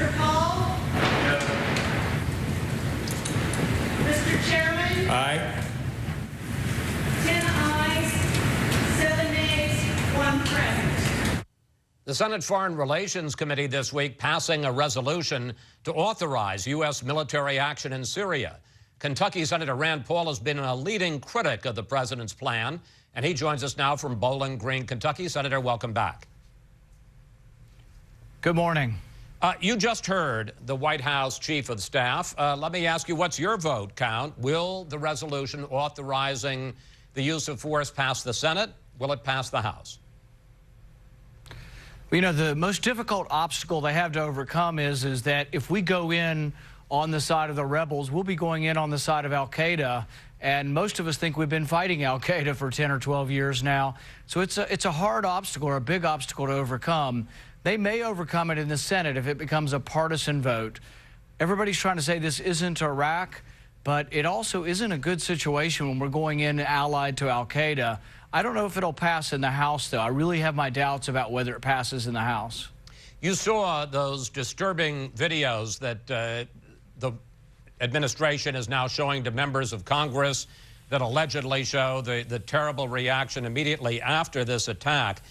Mr. Paul? Yes. Mr. Chairman? Aye. 10 ayes, 7 nays, 1 present. The Senate Foreign Relations Committee this week passing a resolution to authorize U.S. military action in Syria. Kentucky Senator Rand Paul has been a leading critic of the president's plan, and he joins us now from Bowling Green, Kentucky. Senator, welcome back. Good morning. You just heard the White House Chief of Staff. Let me ask you, what's your vote count? Will the resolution authorizing the use of force pass the Senate? Will it pass the House? You know, the most difficult obstacle they have to overcome is that if we go in on the side of the rebels, we'll be going in on the side of al-Qaeda. And most of us think we've been fighting al-Qaeda for 10 or 12 years now. So it's a hard obstacle, or a big obstacle to overcome. They may overcome it in the Senate if it becomes a partisan vote. Everybody's trying to say this isn't Iraq, but it also isn't a good situation when we're going in allied to al-Qaeda. I don't know if it'll pass in the House, though. I really have my doubts about whether it passes in the House. You saw those disturbing videos that the administration is now showing to members of Congress that allegedly show the terrible reaction immediately after this attack.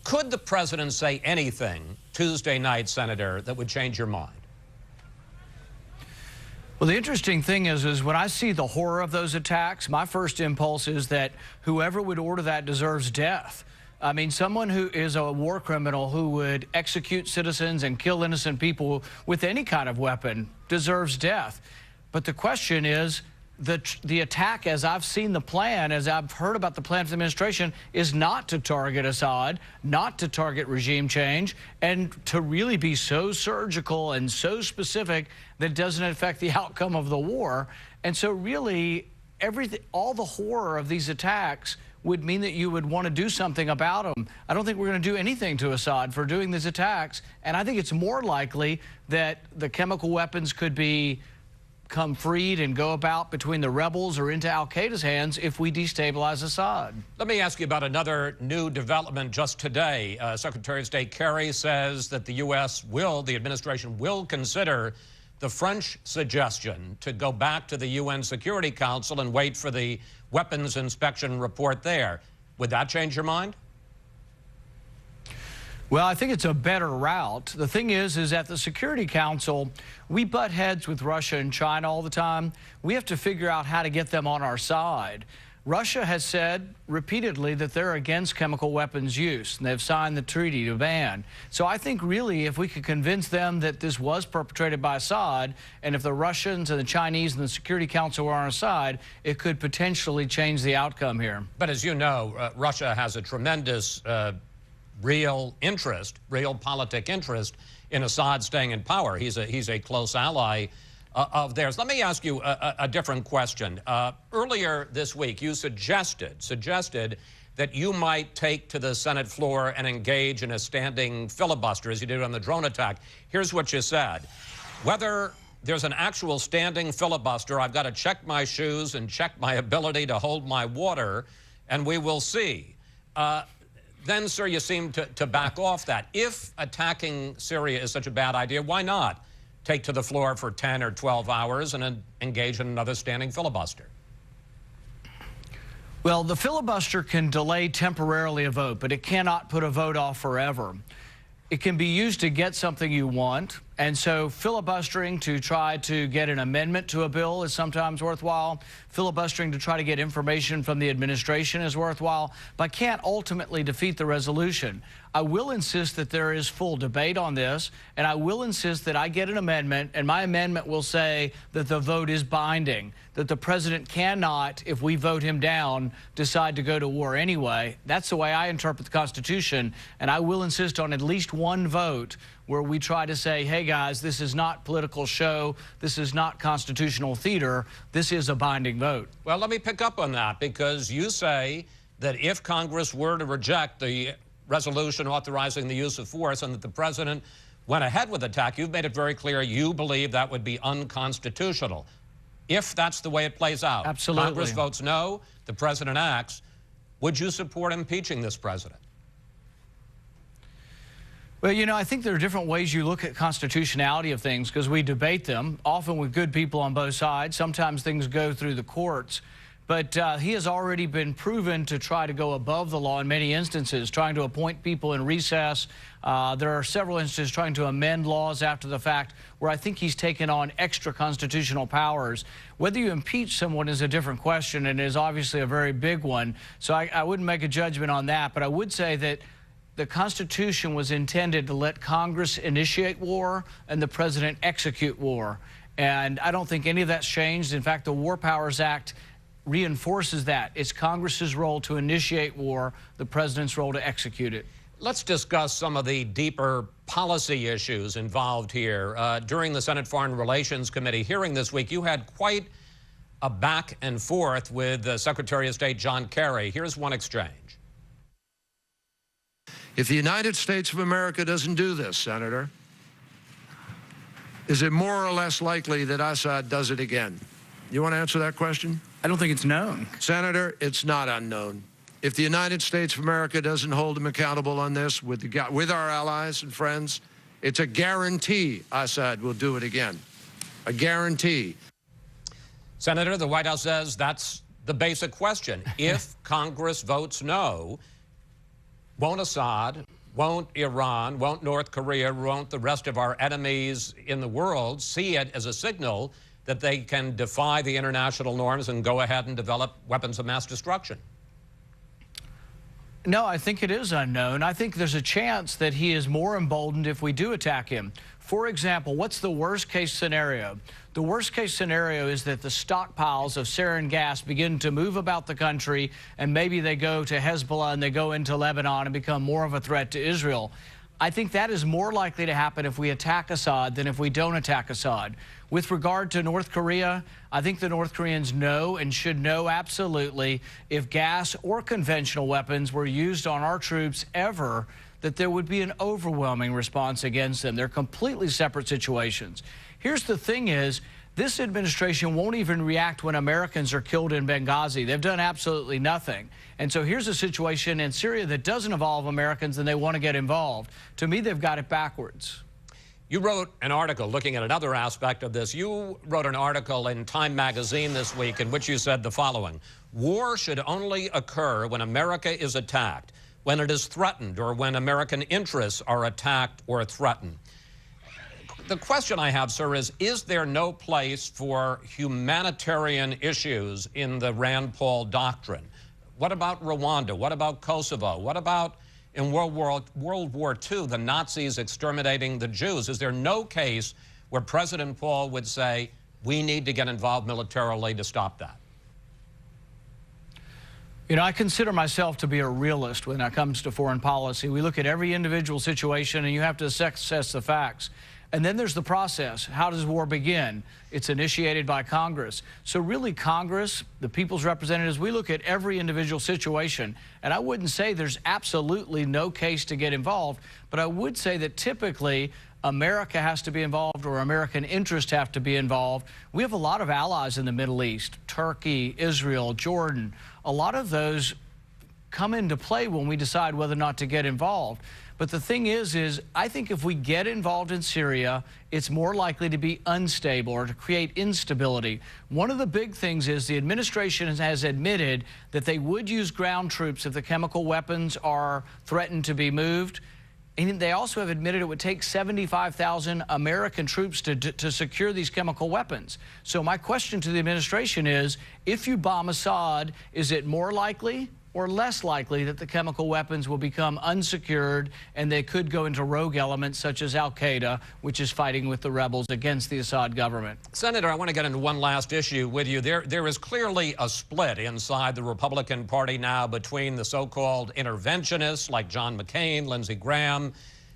Could the president say anything Tuesday night, Senator, that would change your mind? Well, the interesting thing is when I see the horror of those attacks, my first impulse is that whoever would order that deserves death. I mean, someone who is a war criminal who would execute citizens and kill innocent people with any kind of weapon deserves death. But the question is, the attack, as I've seen the plan, as I've heard about the plan of the administration, is not to target Assad, not to target regime change, and to really be so surgical and so specific that it doesn't affect the outcome of the war. And so really, all the horror of these attacks would mean that you would want to do something about them. I don't think we're going to do anything to Assad for doing these attacks, and I think it's more likely that the chemical weapons could become freed and go about between the rebels or into al-Qaeda's hands if we destabilize Assad. Let me ask you about another new development just today. Secretary of State Kerry says that the administration will consider the French suggestion to go back to the UN Security Council and wait for the weapons inspection report there. Would that change your mind? Well, I think it's a better route. The thing is at the Security Council, we butt heads with Russia and China all the time. We have to figure out how to get them on our side. Russia has said repeatedly that they're against chemical weapons use, and they've signed the treaty to ban. So I think really if we could convince them that this was perpetrated by Assad, and if the Russians and the Chinese and the Security Council were on our side, it could potentially change the outcome here. But as you know, Russia has a tremendous real politic interest in Assad staying in power. He's a close ally of theirs. Let me ask you a different question. Earlier this week, you suggested that you might take to the Senate floor and engage in a standing filibuster, as you did on the drone attack. Here's what you said. Whether there's an actual standing filibuster, I've got to check my shoes and check my ability to hold my water, and we will see. Then, sir, you seem to back off that. If attacking Syria is such a bad idea, why not take to the floor for 10 or 12 hours and engage in another standing filibuster? Well, the filibuster can delay temporarily a vote, but it cannot put a vote off forever. It can be used to get something you want, and so filibustering to try to get an amendment to a bill is sometimes worthwhile. Filibustering to try to get information from the administration is worthwhile, but can't ultimately defeat the resolution. I will insist that there is full debate on this, and I will insist that I get an amendment, and my amendment will say that the vote is binding, that the president cannot, if we vote him down, decide to go to war anyway. That's the way I interpret the Constitution, and I will insist on at least one vote where we try to say, hey guys, this is not political show, this is not constitutional theater, this is a binding vote. Well, let me pick up on that, because you say that if Congress were to reject the resolution authorizing the use of force and that the president went ahead with the attack, you've made it very clear you believe that would be unconstitutional. If that's the way it plays out, absolutely. Congress votes no, the president acts, would you support impeaching this president? Well, you know, I think there are different ways you look at constitutionality of things because we debate them, often with good people on both sides. Sometimes things go through the courts. But he has already been proven to try to go above the law in many instances, trying to appoint people in recess. There are several instances trying to amend laws after the fact where I think he's taken on extra constitutional powers. Whether you impeach someone is a different question and is obviously a very big one. So I wouldn't make a judgment on that. But I would say that the Constitution was intended to let Congress initiate war and the president execute war. And I don't think any of that's changed. In fact, the War Powers Act reinforces that. It's Congress's role to initiate war, the president's role to execute it. Let's discuss some of the deeper policy issues involved here. During the Senate Foreign Relations Committee hearing this week, you had quite a back and forth with Secretary of State John Kerry. Here's one exchange. If the United States of America doesn't do this, Senator, is it more or less likely that Assad does it again? You want to answer that question? I don't think it's known. Senator, it's not unknown. If the United States of America doesn't hold him accountable on this with our allies and friends, it's a guarantee Assad will do it again. A guarantee. Senator, the White House says that's the basic question. If Congress votes no, won't Assad, won't Iran, won't North Korea, won't the rest of our enemies in the world see it as a signal that they can defy the international norms and go ahead and develop weapons of mass destruction? No, I think it is unknown. I think there's a chance that he is more emboldened if we do attack him. For example, what's the worst case scenario? The worst case scenario is that the stockpiles of sarin gas begin to move about the country, and maybe they go to Hezbollah and they go into Lebanon and become more of a threat to Israel. I think that is more likely to happen if we attack Assad than if we don't attack Assad. With regard to North Korea, I think the North Koreans know and should know absolutely if gas or conventional weapons were used on our troops ever, that there would be an overwhelming response against them. They're completely separate situations. Here's the thing is, this administration won't even react when Americans are killed in Benghazi. They've done absolutely nothing. And so here's a situation in Syria that doesn't involve Americans and they want to get involved. To me, they've got it backwards. You wrote an article looking at another aspect of this. You wrote an article in Time magazine this week in which you said the following: war should only occur when America is attacked, when it is threatened, or when American interests are attacked or threatened. The question I have, sir, is there no place for humanitarian issues in the Rand Paul doctrine? What about Rwanda? What about Kosovo? What about in World War II, the Nazis exterminating the Jews? Is there no case where President Paul would say, we need to get involved militarily to stop that? You know, I consider myself to be a realist when it comes to foreign policy. We look at every individual situation and you have to assess the facts. And then there's the process. How does war begin? It's initiated by Congress. So really Congress, the people's representatives, we look at every individual situation. And I wouldn't say there's absolutely no case to get involved, but I would say that typically America has to be involved or American interests have to be involved. We have a lot of allies in the Middle East, Turkey, Israel, Jordan. A lot of those come into play when we decide whether or not to get involved. But the thing is I think if we get involved in Syria, it's more likely to be unstable or to create instability. One of the big things is the administration has admitted that they would use ground troops if the chemical weapons are threatened to be moved. And they also have admitted it would take 75,000 American troops to secure these chemical weapons. So my question to the administration is, if you bomb Assad, is it more likely or less likely that the chemical weapons will become unsecured and they could go into rogue elements such as al-Qaeda, which is fighting with the rebels against the Assad government? Senator, I want to get into one last issue with you. There is clearly a split inside the Republican Party now between the so-called interventionists like John McCain, Lindsey Graham,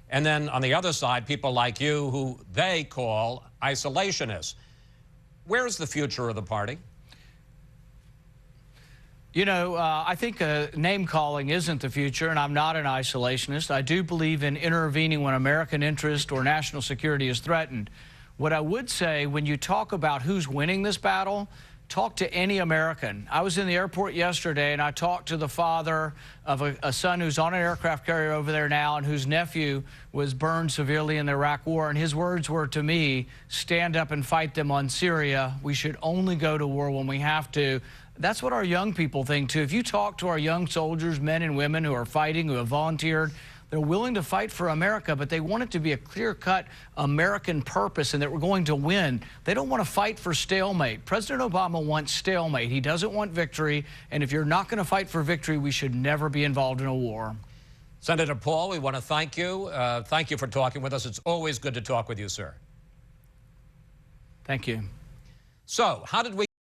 and then on the other side, people like you who they call isolationists. Where's the future of the party? You know, I think name-calling isn't the future, and I'm not an isolationist. I do believe in intervening when American interest or national security is threatened. What I would say, when you talk about who's winning this battle, talk to any American. I was in the airport yesterday, and I talked to the father of a son who's on an aircraft carrier over there now and whose nephew was burned severely in the Iraq War. And his words were to me, stand up and fight them on Syria. We should only go to war when we have to. That's what our young people think, too. If you talk to our young soldiers, men and women who are fighting, who have volunteered, they're willing to fight for America, but they want it to be a clear-cut American purpose and that we're going to win. They don't want to fight for stalemate. President Obama wants stalemate. He doesn't want victory, and if you're not going to fight for victory, we should never be involved in a war. Senator Paul, we want to thank you. Thank you for talking with us. It's always good to talk with you, sir. Thank you. So, how did we